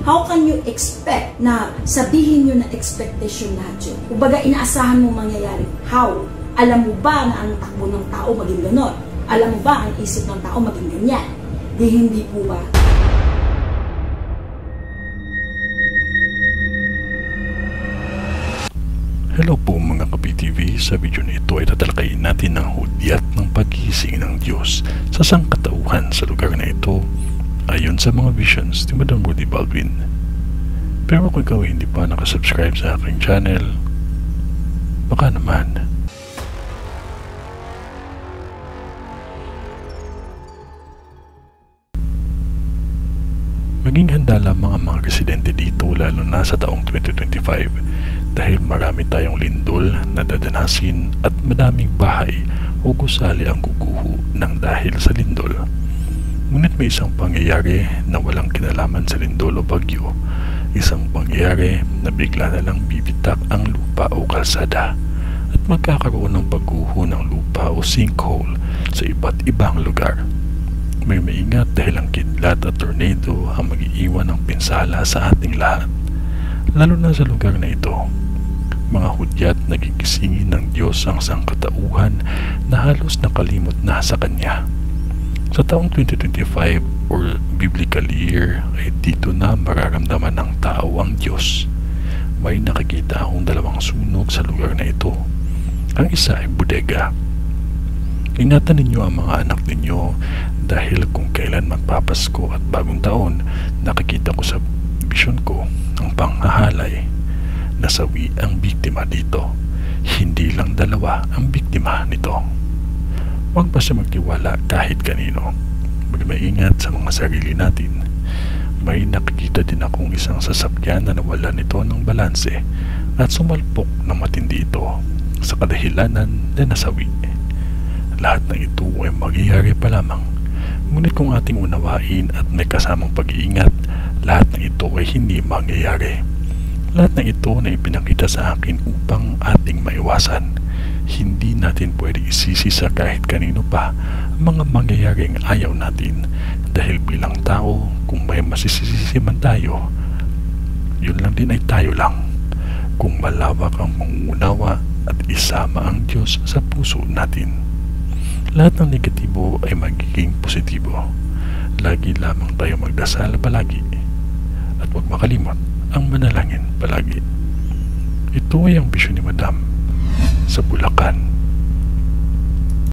How can you expect na sabihin nyo na expectation lahat yun? Kumbaga, inaasahan mo mangyayari. How? Alam mo ba na ang takbo ng tao maging ganon? Alam mo ba ang isip ng tao maging ganyan? Di hindi po ba? Hello po mga ka-PTV, sa video na ito ay tatalakayin natin ang hudyat ng paggising ng Diyos sa sangkatauhan sa lugar na ito ayon sa mga visions ni Madam Rudy Baldwin. Pero kung ikaw ay hindi pa nakasubscribe sa aking channel, baka naman. Maging handa lamang ang mga residente dito lalo na sa taong 2025 dahil marami tayong lindol na dadanasin at madaming bahay o gusali ang guguho ng dahil sa lindol. Ngunit may isang pangyayari na walang kinalaman sa lindol o bagyo, isang pangyayari na bigla na lang bibitak ang lupa o kalsada at magkakaroon ng pagguho ng lupa o sinkhole sa iba't ibang lugar. May maingat dahil ang kidlat at tornado ang mag-iiwan ng pinsala sa ating lahat, lalo na sa lugar na ito. Mga hudyat na gigisingin ng Diyos ang sangkatauhan na halos nakalimot na sa Kanya. Sa taong 2025 or biblical year ay dito na mararamdaman ng tao ang Diyos. May nakikita akong dalawang sunog sa lugar na ito. Ang isa ay bodega. Ingatan ninyo ang mga anak ninyo dahil kung kailan magpapasko at bagong taon, nakikita ko sa vision ko ang panghahalay. Nasawi ang biktima dito. Hindi lang dalawa ang biktima nito. Huwag basta magtiwala kahit kanino. Mag-maingat sa mga sarili natin. May nakikita din akong isang sasakyan na nawala nito ng balanse at sumalpok ng matindi ito sa kadahilanan na nasawi. Lahat ng ito ay magyayari pa lamang. Ngunit kung ating unawain at may kasamang pag-iingat, lahat ng ito ay hindi mangyayari. Lahat ng ito na ipinakita sa akin upang ating maiwasan. Hindi natin pwede isisi sa kahit kanino pa ang mga mangyayaring ayaw natin dahil bilang tao, kung may masisisi man tayo, yun lang din ay tayo lang. Kung malawak ang pangunawa at isama ang Diyos sa puso natin, lahat ng negatibo ay magiging positibo. Lagi lamang tayo magdasal palagi at huwag makalimot ang manalangin palagi. Ito ay ang bisyon ni Madam sa Bulacan.